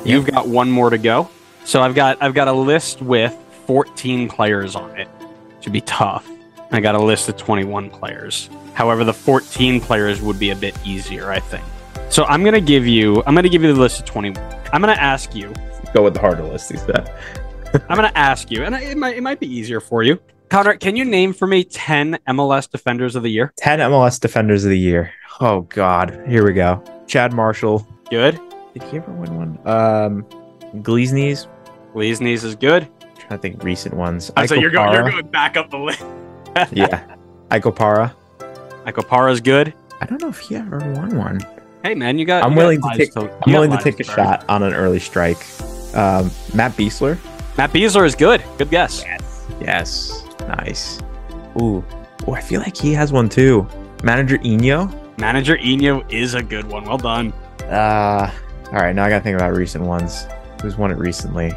You've got one more to go. So I've got a list with 14 players on it. Should be tough. I got a list of 21 players. However, the 14 players would be a bit easier, I think. So I'm gonna give you the list of 21. I'm gonna ask you. Go with the harder list, he said. I'm gonna ask you, and it might be easier for you. Connor, can you name for me 10 MLS Defenders of the Year? 10 MLS Defenders of the Year. Oh God, here we go. Chad Marshall. Good. Did he ever win one? Gleesnes. Gleesnes is good. I'm trying to think recent ones. So you're going back up the list. Yeah. Icopara. Icopara's good. I don't know if he ever won one. Hey man, I'm willing to take a shot on an early strike. Matt Beasler. Matt Beasler is good. Good guess. Yes. Nice. Ooh, I feel like he has one too. Manager Eno. Manager Eno is a good one. Well done. All right, now I gotta think about recent ones. Who's won it recently?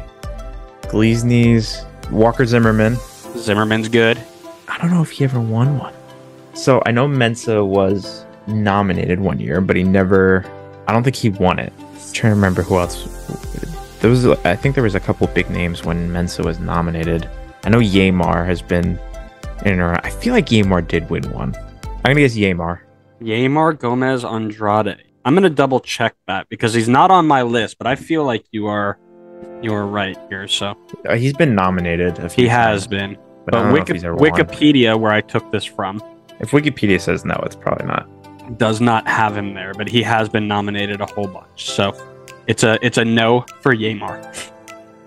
Gleesnes. Walker Zimmerman. Zimmerman's good. I don't know if he ever won one. So I know Mensah was nominated one year, but I don't think he won it. I'm trying to remember who else. I think there was a couple big names when Mensah was nominated. I know Yamar has been in and around. I feel like Yamar did win one. I'm gonna guess Yamar. Yamar Gomez Andrade. I'm gonna double check that because he's not on my list, but I feel like you are right here. So he's been nominated. He has been. But Wikipedia, where I took this from, if Wikipedia says no, it's probably not. Does not have him there, but he has been nominated a whole bunch. So it's a no for Yamar.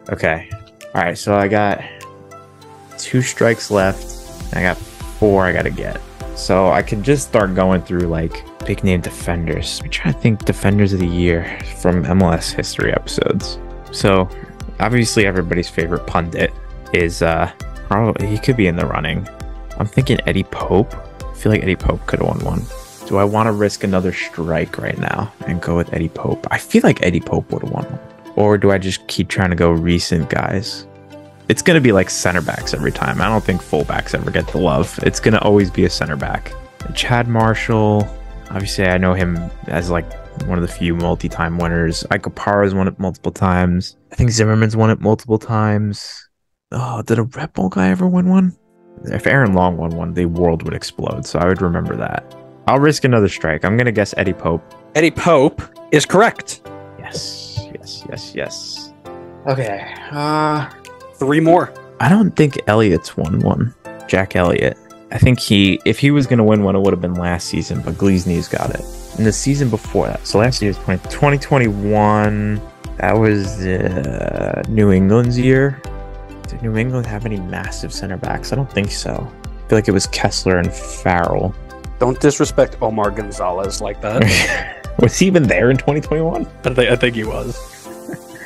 Okay. All right. So I got 2 strikes left. I got 4 I gotta get. So I could just start going through like big name defenders. I'm trying to think defenders of the year from MLS history episodes. So obviously everybody's favorite pundit is probably he could be in the running. I'm thinking Eddie Pope. I feel like Eddie Pope could have won one. Do I want to risk another strike right now and go with Eddie Pope? I feel like Eddie Pope would have won one. Or do I just keep trying to go recent guys? It's going to be like center backs every time. I don't think fullbacks ever get the love. It's going to always be a center back. Chad Marshall, obviously I know him as like one of the few multi-time winners. Icopara's won it multiple times. I think Zimmerman's won it multiple times. Oh, did a Red Bull guy ever win one? If Aaron Long won one, the world would explode. So I would remember that. I'll risk another strike. I'm going to guess Eddie Pope. Eddie Pope is correct. Yes. Okay. 3 more. I don't think Elliott's won one. Jack Elliott. I think if he was going to win one, it would have been last season, but Gleesnes got it. And the season before that. So last year was 2021. That was New England's year. Did New England have any massive center backs? I don't think so. I feel like it was Kessler and Farrell. Don't disrespect Omar Gonzalez like that. Was he even there in 2021? I think he was.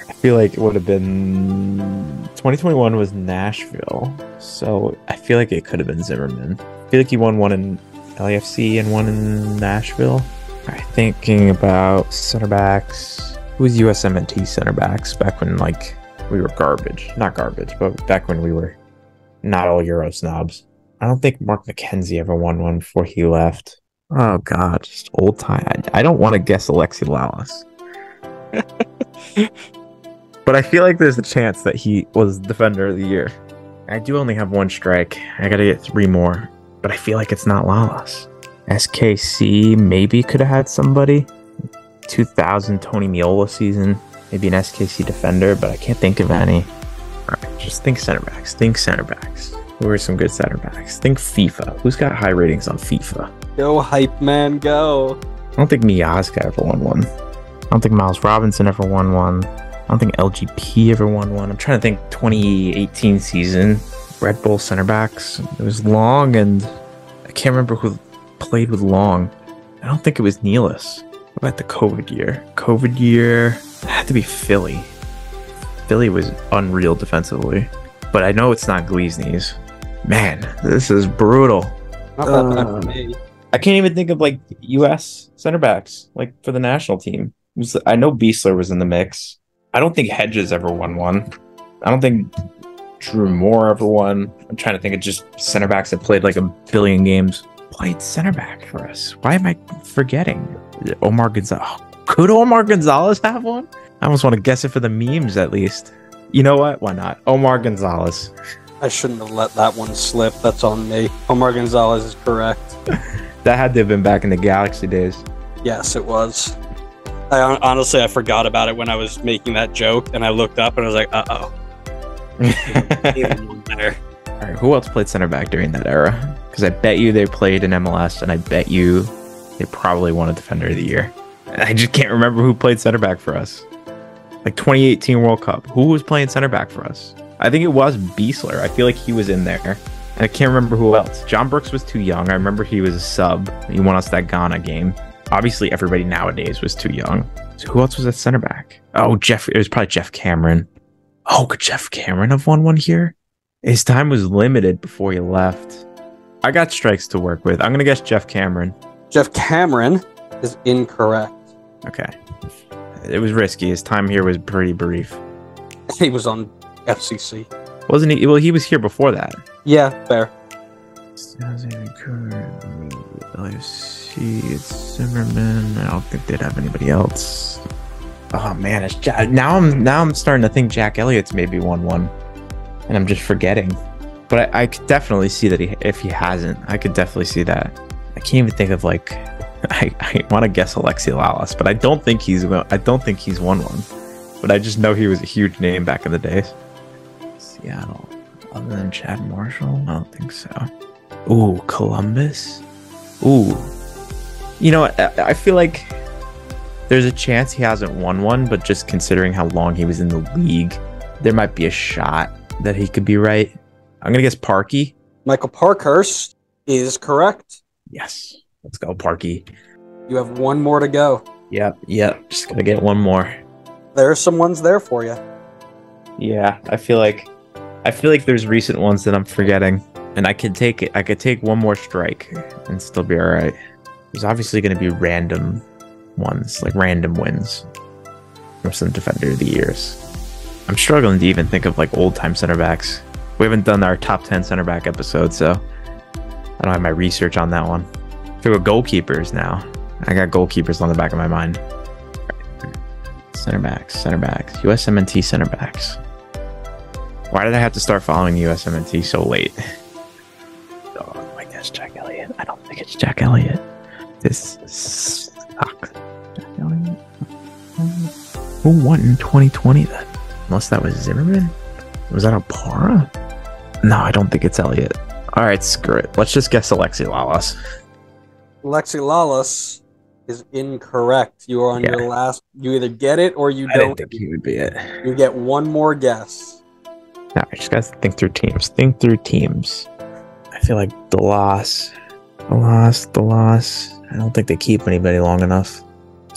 I feel like it would have been 2021 was Nashville, so I feel like it could have been Zimmerman. I feel like he won one in LAFC and one in Nashville. All right, thinking about center backs. Who was USMNT center backs back when like we were garbage? Not garbage, but back when we were not all Euro snobs. I don't think Mark McKenzie ever won one before he left. Oh God, just old time. I don't want to guess Alexi Lalas. But I feel like there's a chance that he was Defender of the Year. I do only have 1 strike. I gotta get 3 more. But I feel like it's not Lalas. SKC maybe could have had somebody. 2000 Tony Meola season. Maybe an SKC defender, but I can't think of any. Alright, just think center backs. Think center backs. Who are some good center backs? Think FIFA. Who's got high ratings on FIFA? Go, hype man, go. I don't think Miazga ever won one. I don't think Miles Robinson ever won one. I don't think LGP ever won one. I'm trying to think 2018 season. Red Bull center backs. It was Long and I can't remember who played with Long. I don't think it was Nealis. What about the COVID year? COVID year, it had to be Philly. Philly was unreal defensively. But I know it's not Gleesnes. Man, this is brutal. Not that bad for me. I can't even think of like U.S. center backs like for the national team. I know Beasler was in the mix. I don't think Hedges ever won one. I don't think Drew Moore ever won. I'm trying to think of just center backs that played like a billion games. Played center back for us. Why am I forgetting? Omar Gonzalez. Could Omar Gonzalez have one? I almost want to guess it for the memes at least. You know what? Why not? Omar Gonzalez. I shouldn't have let that one slip. That's on me. Omar Gonzalez is correct. That had to have been back in the Galaxy days. Yes, it was. Honestly, I forgot about it when I was making that joke, and I looked up and I was like, uh-oh. Even one there. All right, who else played center back during that era? Because I bet you they played in MLS, and I bet you they probably won a Defender of the Year. And I just can't remember who played center back for us. Like 2018 World Cup. Who was playing center back for us? I think it was Beasler. I feel like he was in there. And I can't remember who else. John Brooks was too young. I remember he was a sub. He won us that Ghana game. Obviously, everybody nowadays was too young. So who else was at center back? Oh, Jeff. It was probably Jeff Cameron. Oh, could Jeff Cameron have won one here? His time was limited before he left. I got strikes to work with. I'm going to guess Jeff Cameron. Jeff Cameron is incorrect. Okay. It was risky. His time here was pretty brief. He was on FCC. Wasn't he? Well, he was here before that. Yeah, fair. LFC, it's Zimmerman. I don't think they'd have anybody else. Oh man, it's now I'm starting to think Jack Elliott's maybe won one, and I'm just forgetting. But I could definitely see that if he hasn't, I could definitely see that. I can't even think of like. I want to guess Alexi Lalas, but I don't think he's won one. But I just know he was a huge name back in the days. Seattle, other than Chad Marshall, I don't think so. Ooh, Columbus. Ooh, you know what? I feel like there's a chance he hasn't won one, but just considering how long he was in the league, there might be a shot that he could be right. I'm gonna guess Parkey. Michael Parkhurst is correct. Yes. Let's go, Parkey. You have one more to go. Yep. Just gonna get one more. There are some ones there for you. Yeah, I feel like there's recent ones that I'm forgetting, and I could take one more strike and still be all right. There's obviously gonna be random ones, like random wins from some Defender of the Years. I'm struggling to even think of like old time center backs. We haven't done our top 10 center back episode, so I don't have my research on that one. So we're goalkeepers now. I got goalkeepers on the back of my mind. Center backs. USMNT center backs. Why did I have to start following USMNT so late? Oh, I guess Jack Elliott. I don't think it's Jack Elliott. This sucks. Jack Elliott. Who won in 2020 then? Unless that was Zimmerman? Was that Opara? No, I don't think it's Elliott. All right, screw it. Let's just guess Alexi Lalas. Alexi Lalas is incorrect. You are on your last. You either get it or you don't. I didn't think he would be it. You get one more guess. No, I just got to think through teams. I feel like the loss. I don't think they keep anybody long enough.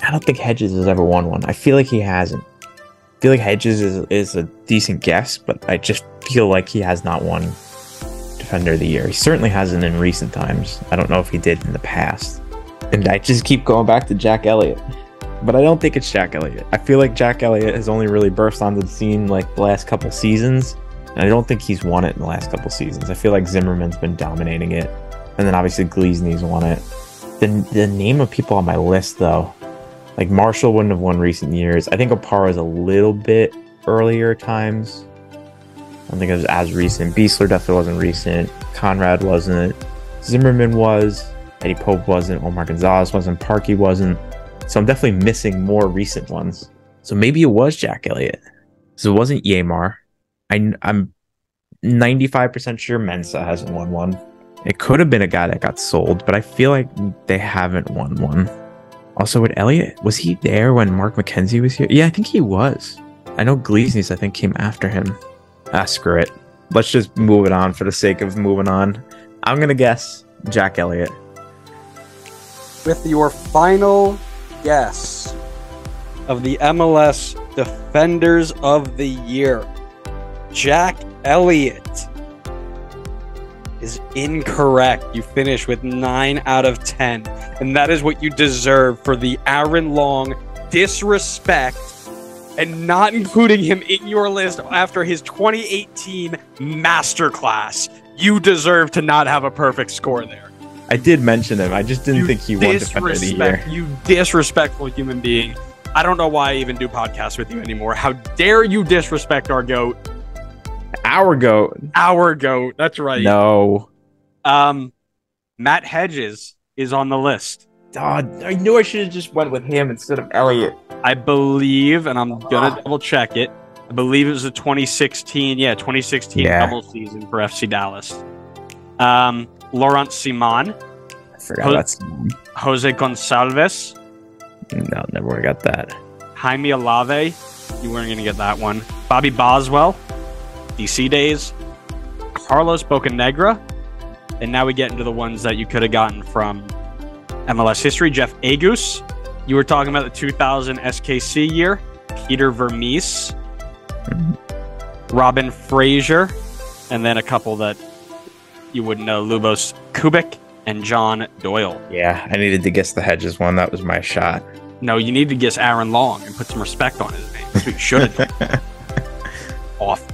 I don't think Hedges has ever won one. I feel like he hasn't. I feel like Hedges is a decent guess, but I just feel like he has not won Defender of the Year. He certainly hasn't in recent times. I don't know if he did in the past. And I just keep going back to Jack Elliott. But I don't think it's Jack Elliott. I feel like Jack Elliott has only really burst onto the scene like the last couple seasons. And I don't think he's won it in the last couple seasons. I feel like Zimmerman's been dominating it. And then obviously Gleesney's won it. The name of people on my list though, like Marshall wouldn't have won recent years. I think Opara is a little bit earlier times. I don't think it was as recent. Beasler definitely wasn't recent. Conrad wasn't. Zimmerman was. Eddie Pope wasn't. Omar Gonzalez wasn't. Parkey wasn't. So I'm definitely missing more recent ones. So maybe it was Jack Elliott. So it wasn't Yamar. I'm 95% sure Mensah hasn't won one. It could have been a guy that got sold, but I feel like they haven't won one. Also with Elliott, was he there when Mark McKenzie was here? Yeah, I think he was. I know Gleesney's, I think, came after him. Screw it. Let's just move it on for the sake of moving on. I'm going to guess Jack Elliott. With your final guess of the MLS Defenders of the Year, Jack Elliott is incorrect. You finish with 9 out of 10. And that is what you deserve for the Aaron Long disrespect and not including him in your list after his 2018 masterclass. You deserve to not have a perfect score there. I did mention him. I just didn't think he won Defender of the Year. You disrespectful human being. I don't know why I even do podcasts with you anymore. How dare you disrespect our GOAT? Our GOAT. Our GOAT. That's right. No. Matt Hedges is on the list. I knew I should have just went with him instead of Elliott. I believe, and I'm going to double check it, I believe it was a 2016 double season for FC Dallas. Laurent Simon. I forgot about Simon. Jose Gonçalves. No, never would have got that. Jaime Alave. You weren't going to get that one. Bobby Boswell. DC days. Carlos Bocanegra. And now we get into the ones that you could have gotten from MLS history. Jeff Agus. You were talking about the 2000 SKC year. Peter Vermees. Robin Fraser. And then a couple that you wouldn't know. Lubos Kubik and John Doyle. Yeah, I needed to guess the Hedges one. That was my shot. No, you need to guess Aaron Long and put some respect on his name. That's what you should have done. Off.